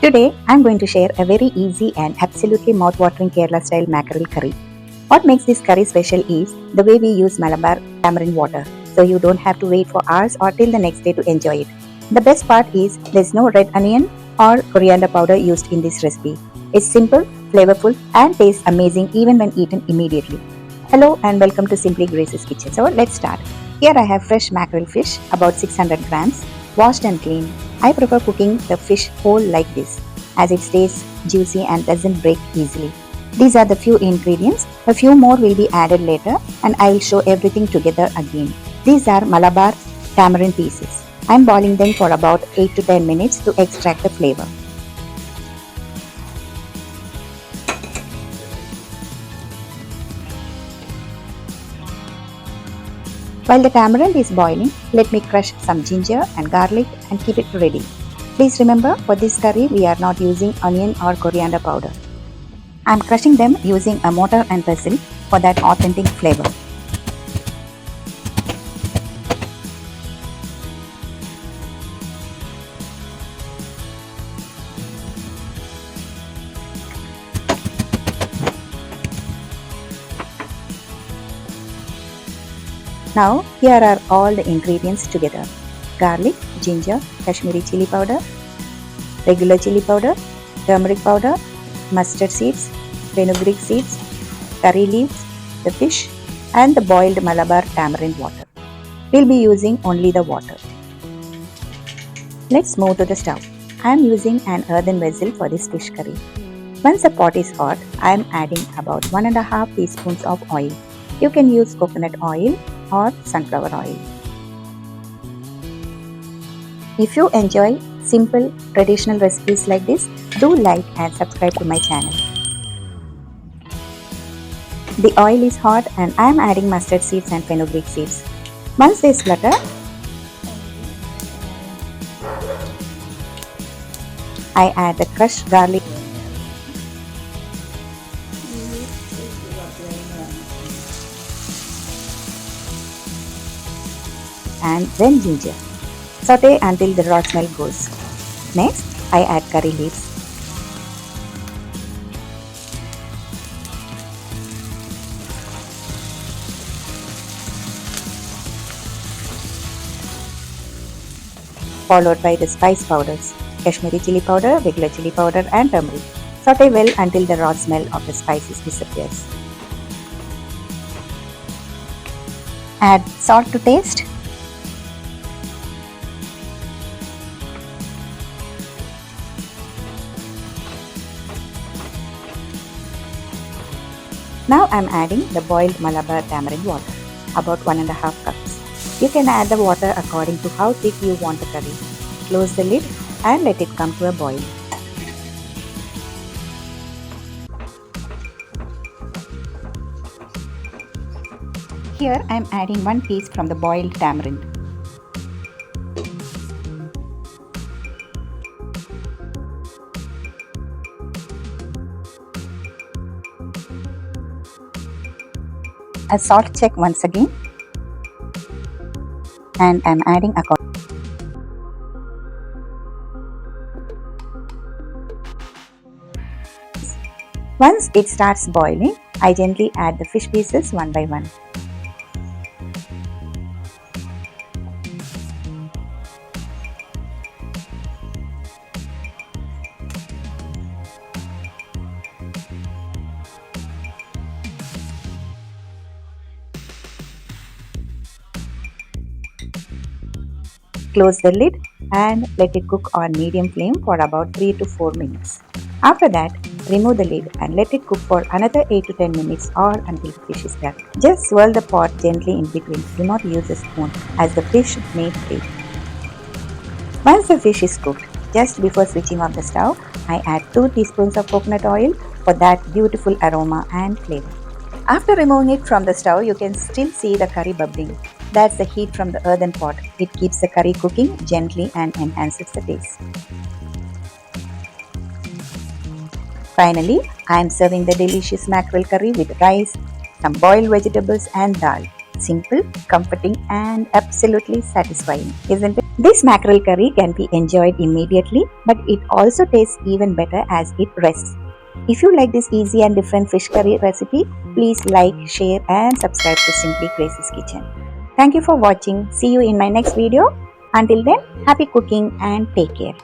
Today, I'm going to share a very easy and absolutely mouth-watering Kerala style mackerel curry. What makes this curry special is the way we use Malabar tamarind water, so you don't have to wait for hours or till the next day to enjoy it. The best part is there's no red onion or coriander powder used in this recipe. It's simple, flavorful, and tastes amazing even when eaten immediately. Hello and welcome to Simply Grace's Kitchen. So let's start. Here I have fresh mackerel fish, about 600 grams, washed and cleaned. I prefer cooking the fish whole like this, as it stays juicy and doesn't break easily. These are the few ingredients. A few more will be added later and I will show everything together again. These are Malabar tamarind pieces. I am boiling them for about 8 to 10 minutes to extract the flavor. While the tamarind is boiling, let me crush some ginger and garlic and keep it ready. Please remember, for this curry we are not using onion or coriander powder. I am crushing them using a mortar and pestle for that authentic flavor. Now, here are all the ingredients together: garlic, ginger, Kashmiri chili powder, regular chili powder, turmeric powder, mustard seeds, fenugreek seeds, curry leaves, the fish, and the boiled Malabar tamarind water. We'll be using only the water. Let's move to the stove. I am using an earthen vessel for this fish curry. Once the pot is hot, I am adding about 1.5 teaspoons of oil. You can use coconut oil or sunflower oil. If you enjoy simple traditional recipes like this, do like and subscribe to my channel. The oil is hot and I am adding mustard seeds and fenugreek seeds. Once they splutter, I add the crushed garlic and then ginger. Saute until the raw smell goes. Next, I add curry leaves. Followed by the spice powders: Kashmiri chili powder, regular chili powder and turmeric. Saute well until the raw smell of the spices disappears. Add salt to taste. Now I am adding the boiled Malabar tamarind water, about 1.5 cups. You can add the water according to how thick you want the curry. Close the lid and let it come to a boil. Here I am adding one piece from the boiled tamarind. A salt check once again, and I am adding Once it starts boiling, I gently add the fish pieces one by one. Close the lid and let it cook on medium flame for about 3 to 4 minutes. After that, remove the lid and let it cook for another 8 to 10 minutes or until the fish is done. Just swirl the pot gently in between. Do not use a spoon as the fish may break. Once the fish is cooked, just before switching off the stove, I add 2 teaspoons of coconut oil for that beautiful aroma and flavor. After removing it from the stove, you can still see the curry bubbling. That's the heat from the earthen pot. It keeps the curry cooking gently and enhances the taste. Finally, I am serving the delicious mackerel curry with rice, some boiled vegetables and dal. Simple, comforting and absolutely satisfying, isn't it? This mackerel curry can be enjoyed immediately, but it also tastes even better as it rests. If you like this easy and different fish curry recipe, please like, share and subscribe to Simply Grace's Kitchen. Thank you for watching. See you in my next video. Until then, happy cooking and take care.